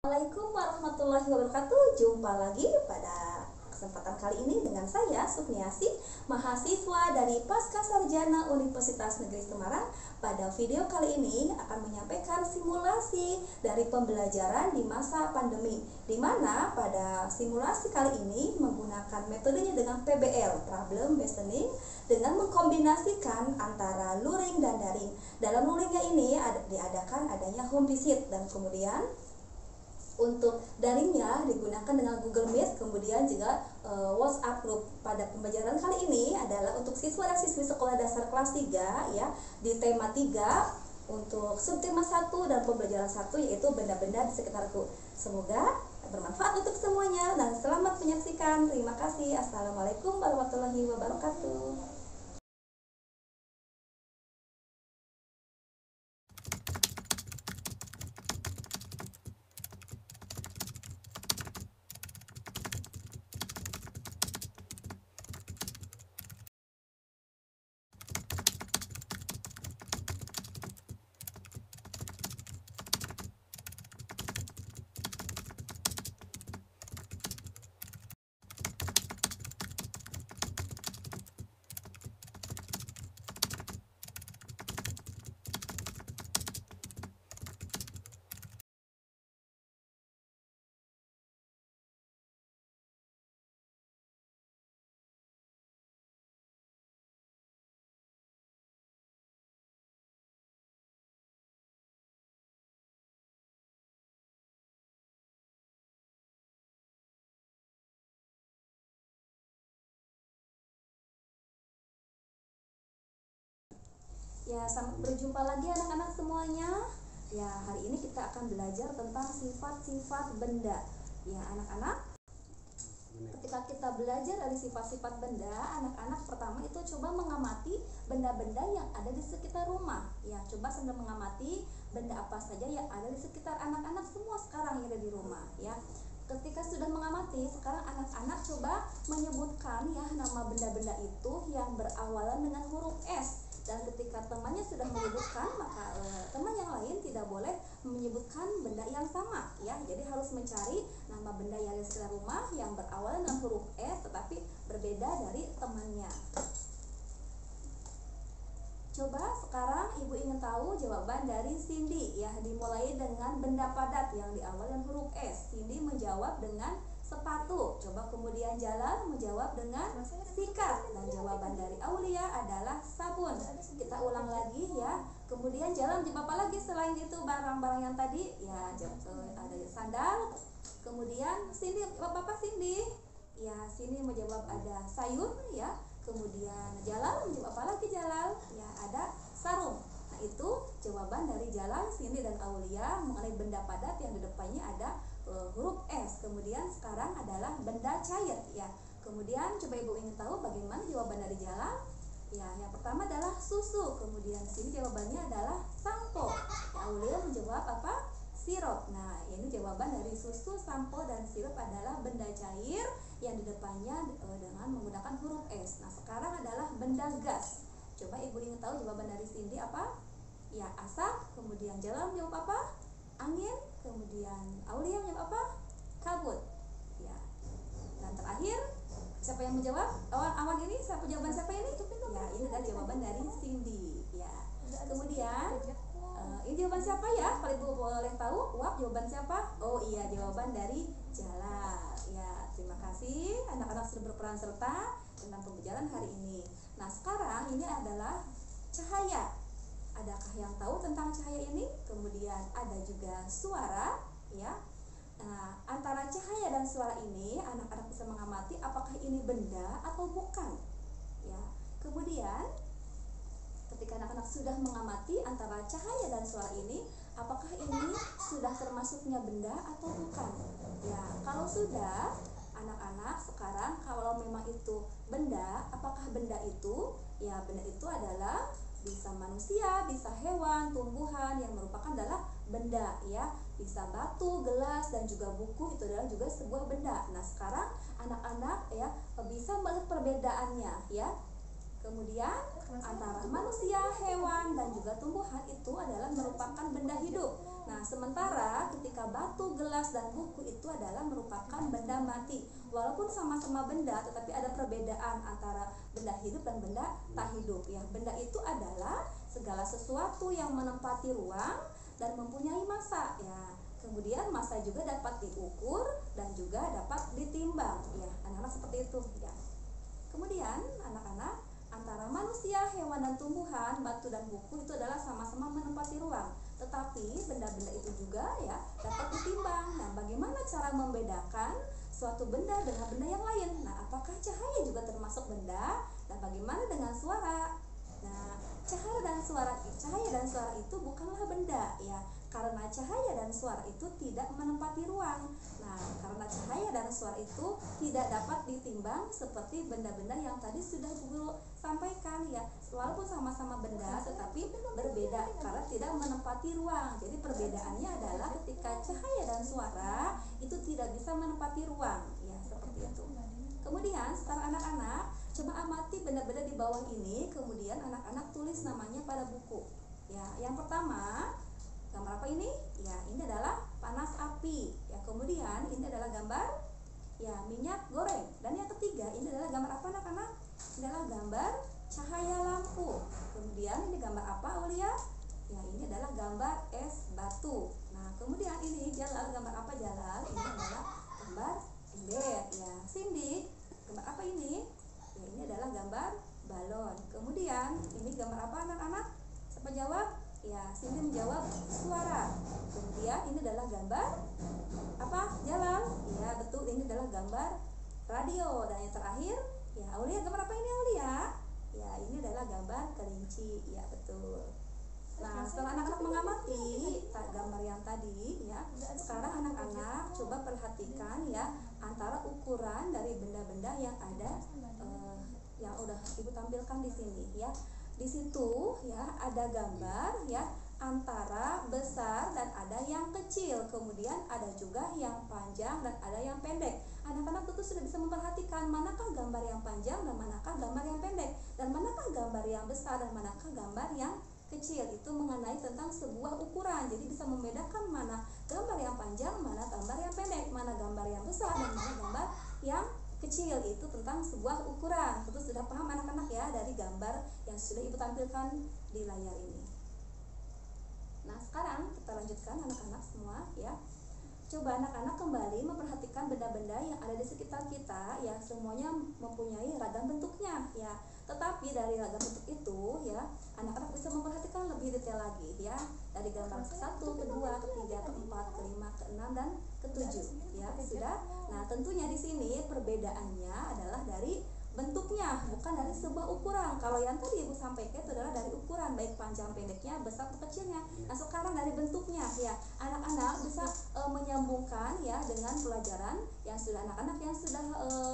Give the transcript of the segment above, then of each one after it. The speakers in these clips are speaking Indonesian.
Assalamualaikum warahmatullahi wabarakatuh. Jumpa lagi pada kesempatan kali ini dengan saya Sufniasi, mahasiswa dari Pasca Sarjana Universitas Negeri Semarang. Pada video kali ini akan menyampaikan simulasi dari pembelajaran di masa pandemi, di mana pada simulasi kali ini menggunakan metodenya dengan PBL, Problem Based Learning, dengan mengkombinasikan antara luring dan daring. Dalam luringnya ini diadakan adanya home visit, dan kemudian untuk daringnya digunakan dengan Google Meet, kemudian juga WhatsApp group. Pada pembelajaran kali ini adalah untuk siswa dan siswi sekolah dasar kelas 3 ya, di tema 3 untuk subtema 1 dan pembelajaran 1, yaitu benda-benda di sekitarku. Semoga bermanfaat untuk semuanya dan selamat menyaksikan. Terima kasih. Assalamualaikum warahmatullahi wabarakatuh. Ya, selamat berjumpa lagi anak-anak semuanya. Ya, hari ini kita akan belajar tentang sifat-sifat benda. Ya, anak-anak, ketika kita belajar dari sifat-sifat benda, anak-anak pertama itu coba mengamati benda-benda yang ada di sekitar rumah. Ya, coba sambil mengamati benda apa saja yang ada di sekitar anak-anak semua sekarang yang ada di rumah. Ya, ketika sudah mengamati, sekarang anak-anak coba menyebutkan ya nama benda-benda itu yang berawalan dengan huruf S. Dan ketika temannya sudah menyebutkan, maka teman yang lain tidak boleh menyebutkan benda yang sama ya. Jadi harus mencari nama benda yang ada di sekitar rumah yang berawalan dengan huruf S tetapi berbeda dari temannya. Coba sekarang ibu ingin tahu jawaban dari Cindy ya. Dimulai dengan benda padat yang diawali dengan huruf S. Cindy menjawab dengan sepatu. Coba kemudian Jalal menjawab dengan sikat, dan jawaban dari Aulia adalah sabun. Kita ulang lagi ya. Kemudian Jalal menjawab apa lagi selain itu barang-barang yang tadi? Ya, ada sandal. Kemudian Cindy apa Cindy? Ya, Cindy menjawab ada sayur ya. Kemudian Jalal menjawab apa lagi Jalal? Ya, ada sarung. Nah, itu jawaban dari Jalal, Cindy, dan Aulia mengenai benda padat yang di depannya ada huruf S. Kemudian sekarang adalah benda cair ya. Kemudian coba ibu ingin tahu bagaimana jawaban dari Jalal? Ya, yang pertama adalah susu. Kemudian sini jawabannya adalah sampo. Ya, Aulia menjawab apa? Sirup. Nah, ini jawaban dari susu, sampo, dan sirup adalah benda cair yang di depannya dengan menggunakan huruf S. Nah, sekarang adalah benda gas. Coba ibu ingin tahu jawaban dari Cindy apa? Ya, asap. Kemudian Jalal menjawab apa? Angin. Kemudian Aulia menjawab apa? Kabut. Ya. Dan terakhir, siapa yang menjawab? Awan ini siapa jawaban siapa ini? Ya, ini adalah jawaban dari Cindy. Ya. Kemudian ini jawaban siapa ya? Kalau ibu boleh tahu, jawaban siapa? Oh iya, jawaban dari Jalal. Ya, terima kasih anak-anak sudah berperan serta dalam pembelajaran hari ini. Nah, sekarang ini adalah cahaya. Adakah yang tahu tentang cahaya ini? Kemudian ada juga suara, ya. Nah, antara cahaya dan suara ini anak-anak bisa mengamati apakah ini benda atau bukan. Ya. Kemudian ketika anak-anak sudah mengamati antara cahaya dan suara ini, apakah ini sudah termasuknya benda atau bukan? Ya, kalau sudah, anak-anak sekarang kalau memang itu benda, apakah benda itu? Ya, benda itu adalah bisa manusia, bisa hewan, tumbuhan yang merupakan adalah benda ya. Bisa batu, gelas, dan juga buku, itu adalah juga sebuah benda. Nah, sekarang anak-anak ya bisa melihat perbedaannya ya. Kemudian antara manusia, hewan, dan juga tumbuhan itu adalah merupakan benda hidup. Nah, sementara ketika batu, gelas, dan buku itu adalah merupakan benda mati. Walaupun sama-sama benda, tetapi ada perbedaan antara benda hidup dan benda tak hidup. Ya, benda itu adalah segala sesuatu yang menempati ruang dan mempunyai massa. Ya, kemudian massa juga dapat diukur dan juga dapat ditimbang. Ya, anak-anak seperti itu. Ya. Kemudian anak-anak, antara manusia, hewan, dan tumbuhan, batu dan buku itu adalah sama-sama menempati ruang. Tetapi benda-benda itu juga ya dapat ditimbang. Nah, bagaimana cara membedakan suatu benda dengan benda yang lain? Nah, apakah cahaya juga termasuk benda? Dan bagaimana dengan suara? Nah, cahaya dan suara itu bukanlah benda ya, karena cahaya dan suara itu tidak menempati ruang. Nah, karena cahaya dan suara itu tidak dapat ditimbang seperti benda-benda yang tadi sudah Guru sampaikan ya. Walaupun sama-sama benda tetapi berbeda karena tidak menempati ruang. Jadi perbedaannya adalah ketika cahaya dan suara itu tidak bisa menempati ruang ya, seperti itu. Kemudian sekarang anak-anak coba amati benda-benda di bawah ini, kemudian anak-anak tulis namanya pada buku. Ya, yang pertama, gambar apa ini? Ya, ini adalah panas api. Ya, kemudian ini adalah gambar ya minyak goreng. Dan yang ketiga, ini adalah gambar apa anak-anak? Ini adalah gambar cahaya lampu. Kemudian ini gambar apa Aulia? Ya, ini adalah gambar es batu. Nah, kemudian ini Jalal, gambar apa Jalal? Ini adalah gambar ember. Ya, Cindy, gambar apa ini? Ya, ini adalah gambar balon. Kemudian ini gambar apa anak-anak? Siapa jawab? Ya, Cindy menjawab suara. Kemudian ini adalah gambar apa? Jalal. Ya, betul, ini adalah gambar radio. Dan yang terakhir, ya Aulia, gambar apa ini Aulia? Ya, ini adalah gambar kelinci. Ya, betul. Nah, setelah anak-anak mengamati gambar yang tadi ya, sekarang anak-anak coba perhatikan ya antara ukuran dari benda-benda yang ada yang udah Ibu tampilkan di sini ya. Di situ ya ada gambar ya antara besar dan ada yang kecil, kemudian ada juga yang panjang dan ada yang pendek. Anak-anak tentu sudah bisa memperhatikan manakah gambar yang panjang dan manakah gambar yang pendek, dan manakah gambar yang besar dan manakah gambar yang kecil. Itu mengenai tentang sebuah ukuran, jadi bisa membedakan mana gambar yang panjang, mana gambar yang pendek, mana gambar yang besar dan mana gambar yang kecil. Itu tentang sebuah ukuran. Tentu sudah paham anak-anak ya dari gambar yang sudah Ibu tampilkan di layar ini. Nah, sekarang kita lanjutkan anak-anak semua ya. Coba anak-anak kembali memperhatikan benda-benda yang ada di sekitar kita ya, semuanya mempunyai ragam bentuknya ya. Tetapi dari ragam bentuk itu ya, anak-anak bisa memperhatikan lebih detail lagi ya. Dari gambar ke-1, kedua, ketiga, keempat, kelima, keenam, dan ketujuh ya. Sudah. Nah, tentunya di sini perbedaannya adalah dari bentuknya, bukan dari sebuah ukuran. Kalau yang tadi Ibu sampaikan itu adalah dari ukuran, baik panjang pendeknya, besar atau kecilnya. Nah, sekarang dari bentuknya ya, anak-anak bisa menyambungkan ya dengan pelajaran yang sudah anak-anak yang sudah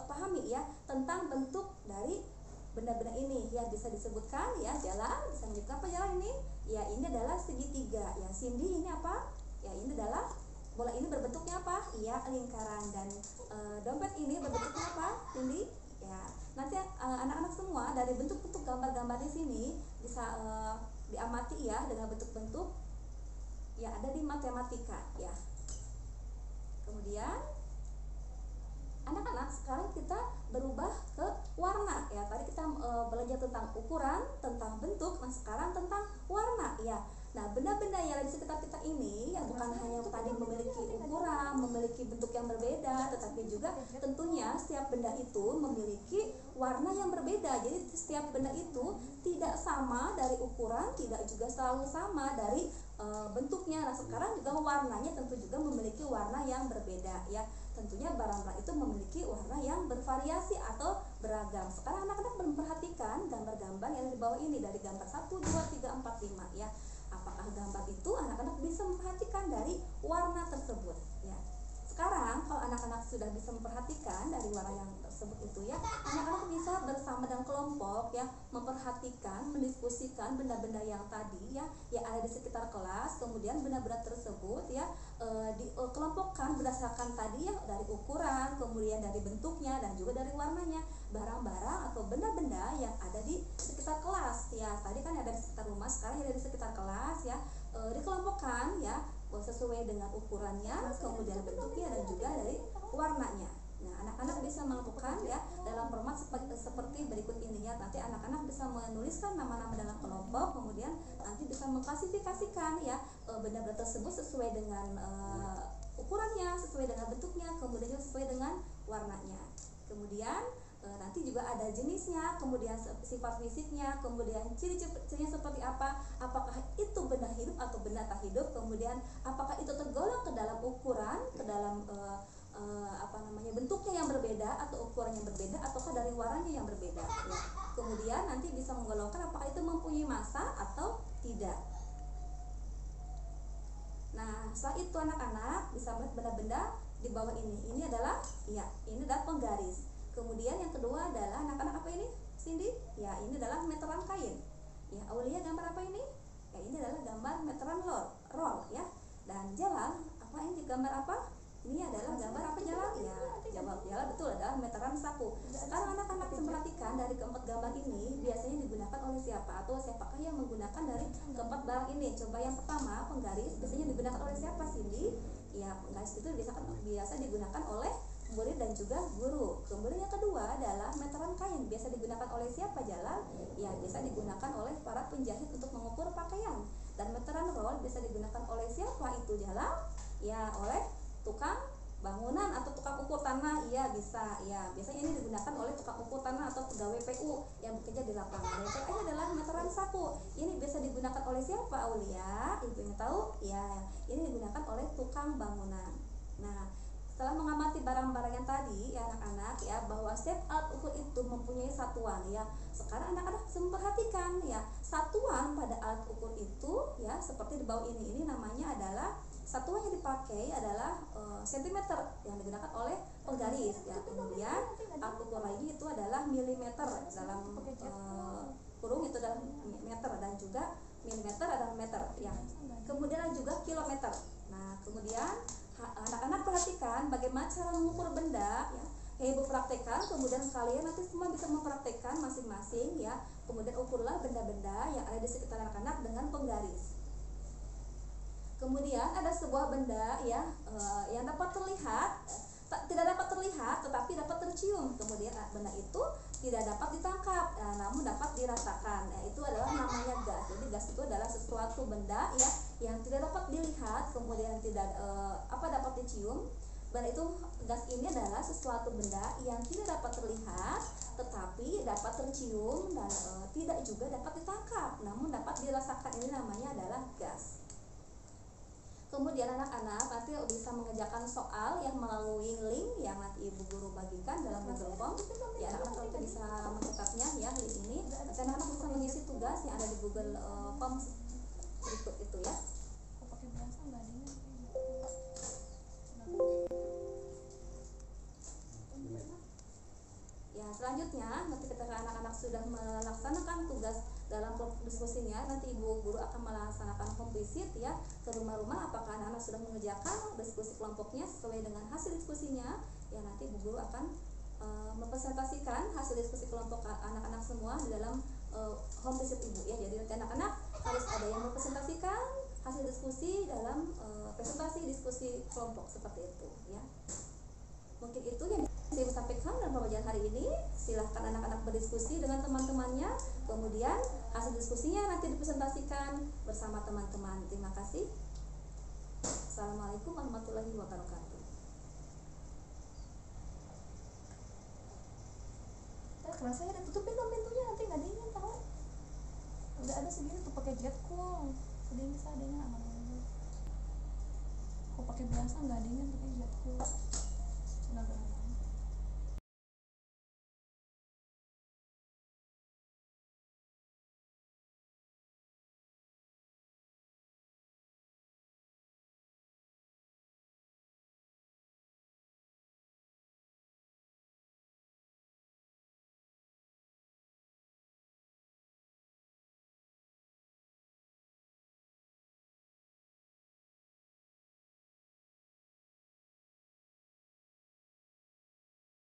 pahami ya tentang bentuk dari benda-benda ini ya. Bisa disebutkan ya, jalan, bisa menyebutkan apa jalan ini? Ya, ini adalah segitiga. Ya, Cindy, ini apa? Ya, ini adalah bola, ini berbentuknya apa? Iya, lingkaran. Dan dompet ini berbentuknya apa, Cindy? Ya, nanti anak-anak semua dari bentuk-bentuk gambar-gambar di sini bisa diamati ya dengan bentuk-bentuk ya ada di matematika ya. Kemudian anak-anak sekarang kita berubah ke warna ya. Tadi kita belajar tentang ukuran, tentang bentuk, nah sekarang tentang warna ya. Nah, benda-benda yang ada di sekitar kita ini ya bukan hanya tadi memiliki ukuran, memiliki bentuk yang berbeda, tetapi juga tentunya setiap benda itu memiliki warna yang berbeda. Jadi setiap benda itu tidak sama dari ukuran, tidak juga selalu sama dari bentuknya. Nah, sekarang juga warnanya tentu juga memiliki warna yang berbeda ya. Tentunya barang-barang itu memiliki warna yang bervariasi atau beragam. Sekarang anak-anak memperhatikan gambar-gambar yang ada di bawah ini, dari gambar 1, 2, 3, 4, 5 ya. Apakah gambar itu anak-anak bisa memperhatikan dari warna tersebut ya. Sekarang kalau anak-anak sudah bisa memperhatikan dari warna yang tersebut itu ya, anak-anak bisa bersama dengan kelompok ya memperhatikan, mendiskusikan benda-benda yang tadi ya yang ada di sekitar kelas. Kemudian benda-benda tersebut ya dikelompokkan berdasarkan tadi ya dari ukuran, kemudian dari bentuknya dan juga dari warnanya. Barang-barang atau benda-benda yang ada di sekitar kelas ya. Tadi kan ada di sekitar rumah, sekarang ada di sekitar kelas ya. Dikelompokkan ya ukurannya, kemudian bentuknya, dan juga dari warnanya. Nah, anak-anak bisa melakukan ya dalam format seperti berikut ini ya. Nanti anak-anak bisa menuliskan nama-nama dalam kelompok, kemudian nanti bisa mengklasifikasikan ya benda-benda tersebut sesuai dengan ukurannya, sesuai dengan bentuknya, kemudian juga sesuai dengan warnanya. Kemudian nanti juga ada jenisnya, kemudian sifat fisiknya, kemudian ciri-cirinya seperti apa, apakah itu benda hidup atau benda tak hidup, kemudian apakah itu tergolong ke dalam ukuran, ke dalam bentuknya yang berbeda atau ukuran yang berbeda, ataukah dari warnanya yang berbeda ya. Kemudian nanti bisa menggolongkan apakah itu mempunyai massa atau tidak. Nah, setelah itu anak-anak bisa melihat benda-benda di bawah ini. Ini adalah penggaris. Kemudian yang kedua adalah anak-anak apa ini? Cindy? Ya, ini adalah meteran kain. Ya, Aulia gambar apa ini? Ya, ini adalah gambar meteran roll ya. Dan jalan, apa ini gambar apa? Ini adalah gambar apa jalan? Ya, jawab jalan betul, adalah meteran saku. Sekarang anak-anak perhatikan dari keempat gambar ini biasanya digunakan oleh siapa atau siapakah yang menggunakan dari keempat barang ini? Coba yang pertama, penggaris biasanya digunakan oleh siapa, Cindy? Ya, penggaris itu biasa digunakan oleh murid dan juga guru. Kemudian yang kedua adalah meteran kain, biasa digunakan oleh siapa, Jalan? Ya, biasa digunakan oleh para penjahit untuk mengukur pakaian. Dan meteran roll biasa digunakan oleh siapa itu, Jalan? Ya, oleh tukang bangunan atau tukang ukur tanah. Iya, bisa ya, biasanya ini digunakan oleh tukang ukur tanah atau pegawai PU yang bekerja di lapangan. Yang terakhir adalah meteran saku. Ini biasa digunakan oleh siapa, Aulia? Ibu yang tahu? Ya, ini digunakan oleh tukang bangunan. Nah, setelah mengamati barang-barang yang tadi ya anak-anak ya, bahwa setiap alat ukur itu mempunyai satuan ya. Sekarang anak-anak bisa memperhatikan ya, satuan pada alat ukur itu ya seperti di bawah ini namanya adalah, satuan yang dipakai adalah sentimeter yang digunakan oleh penggaris ya. Kemudian alat ukur lainnya itu adalah milimeter, dalam kurung itu adalah meter, dan juga milimeter adalah meter ya. Kemudian juga kilometer. Nah, kemudian anak-anak perhatikan bagaimana cara mengukur benda ya. Ibu praktekkan, kemudian kalian nanti semua bisa mempraktekkan masing-masing ya. Kemudian ukurlah benda-benda yang ada di sekitar anak-anak dengan penggaris. Kemudian ada sebuah benda ya yang dapat terlihat, tidak dapat terlihat tetapi dapat tercium. Kemudian benda itu tidak dapat ditangkap, namun dapat dirasakan. Itu adalah namanya gas. Jadi gas itu adalah sesuatu benda ya yang tidak dapat dilihat, kemudian tidak dapat dicium. Dan itu gas ini adalah sesuatu benda yang tidak dapat terlihat tetapi dapat tercium, dan tidak juga dapat ditangkap namun dapat dirasakan. Ini namanya adalah gas. Kemudian anak-anak nanti bisa mengerjakan soal yang melalui link yang nanti ibu guru bagikan dalam Google Form ya. Anak-anak nanti bisa mencatatnya ya, link ini. Nanti anak-anak bisa mengisi tugas yang ada di Google Form berikut itu ya. Ya, selanjutnya nanti ketika anak-anak sudah melaksanakan tugas dalam kelompok diskusinya, nanti ibu guru akan melaksanakan home visit ya ke rumah-rumah. Apakah anak-anak sudah mengerjakan diskusi kelompoknya sesuai dengan hasil diskusinya? Ya, nanti ibu guru akan mempresentasikan hasil diskusi kelompok anak-anak semua di dalam home visit ibu ya. Jadi nanti anak-anak harus ada yang mempresentasikan hasil diskusi dalam presentasi diskusi kelompok seperti itu ya. Mungkin itu yang saya sampaikan dalam pembelajaran hari ini. Silahkan anak-anak berdiskusi dengan teman-temannya, kemudian hasil diskusinya nanti dipresentasikan bersama teman-teman. Terima kasih. Assalamualaikum warahmatullahi wabarakatuh. Kelasnya udah tutupin dong pintunya, nanti nggak dingin tahu. Udah ada segini tuh pakai jet cool, sedingin seadanya aman aja. Kok pakai biasa nggak dingin pakai jet cool. Nah,